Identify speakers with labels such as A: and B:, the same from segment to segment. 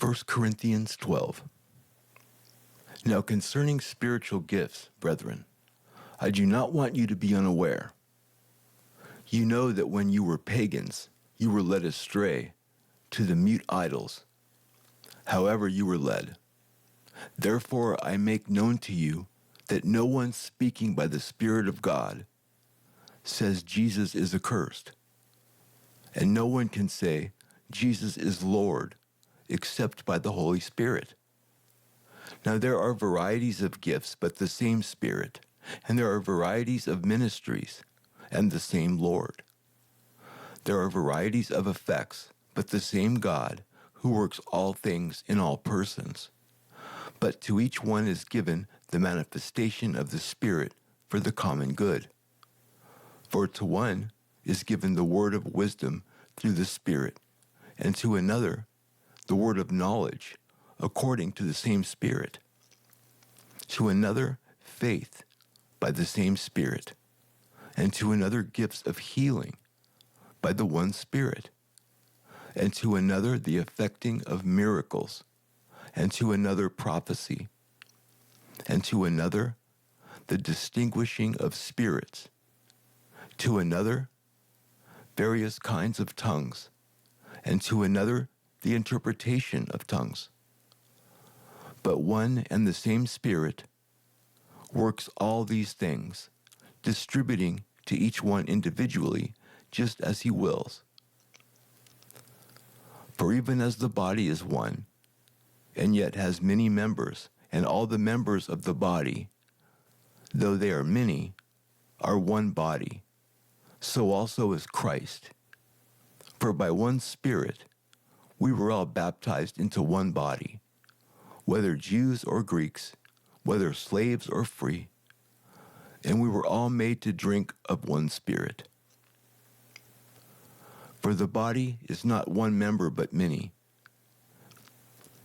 A: 1 Corinthians 12. Now concerning spiritual gifts, brethren, I do not want you to be unaware. You know that when you were pagans, you were led astray to the mute idols, however you were led. Therefore I make known to you that no one speaking by the Spirit of God says Jesus is accursed, and no one can say Jesus is Lord except by the Holy Spirit. Now there are varieties of gifts, but the same Spirit, and there are varieties of ministries, and the same Lord. There are varieties of effects, but the same God, who works all things in all persons. But to each one is given the manifestation of the Spirit for the common good. For to one is given the word of wisdom through the Spirit, and to another the word of knowledge according to the same Spirit. To another faith by the same Spirit, and to another gifts of healing by the one Spirit, and to another the effecting of miracles, and to another prophecy, and to another the distinguishing of spirits, to another various kinds of tongues, and to another the interpretation of tongues. But one and the same Spirit works all these things, distributing to each one individually just as he wills. For even as the body is one, and yet has many members, and all the members of the body, though they are many, are one body, so also is Christ. For by one Spirit we were all baptized into one body, whether Jews or Greeks, whether slaves or free, and we were all made to drink of one Spirit. For the body is not one member but many.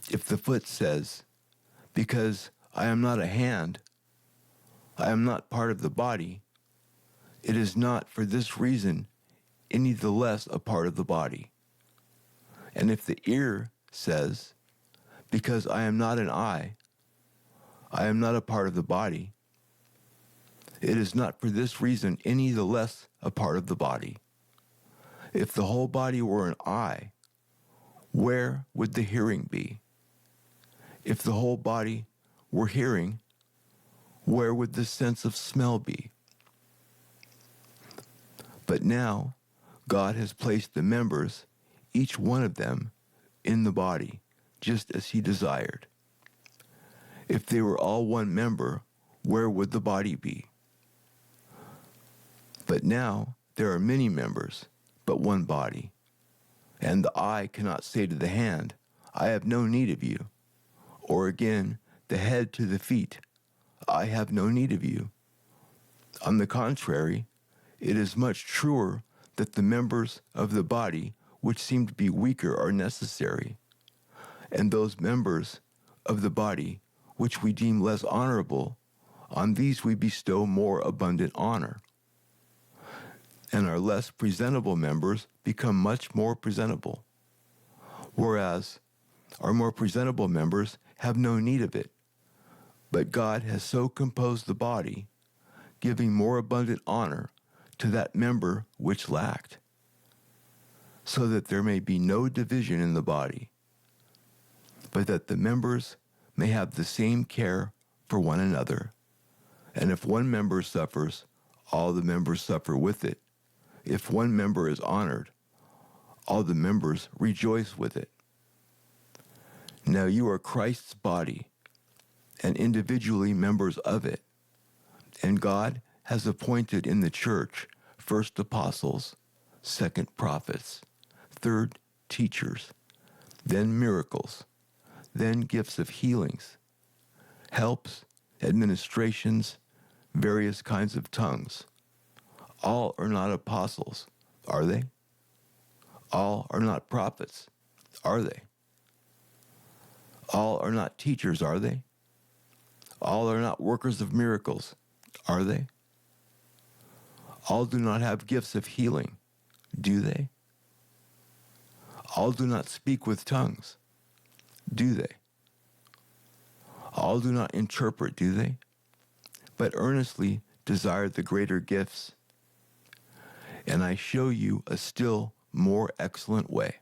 A: If the foot says, because I am not a hand, I am not part of the body, it is not for this reason any the less a part of the body. And if the ear says, because I am not an eye, I am not a part of the body, it is not for this reason any the less a part of the body. If the whole body were an eye, where would the hearing be? If the whole body were hearing, where would the sense of smell be? But now God has placed the members, each one of them, in the body, just as he desired. If they were all one member, where would the body be? But now there are many members, but one body. And the eye cannot say to the hand, I have no need of you. Or again, the head to the feet, I have no need of you. On the contrary, it is much truer that the members of the body which seem to be weaker are necessary, and those members of the body which we deem less honorable, on these we bestow more abundant honor. And our less presentable members become much more presentable, whereas our more presentable members have no need of it. But God has so composed the body, giving more abundant honor to that member which lacked, so that there may be no division in the body, but that the members may have the same care for one another. And if one member suffers, all the members suffer with it. If one member is honored, all the members rejoice with it. Now you are Christ's body, and individually members of it. And God has appointed in the church first apostles, second prophets, third teachers, then miracles, then gifts of healings, helps, administrations, various kinds of tongues. All are not apostles, are they? All are not prophets, are they? All are not teachers, are they? All are not workers of miracles, are they? All do not have gifts of healing, do they? All do not speak with tongues, do they? All do not interpret, do they? But earnestly desire the greater gifts. And I show you a still more excellent way.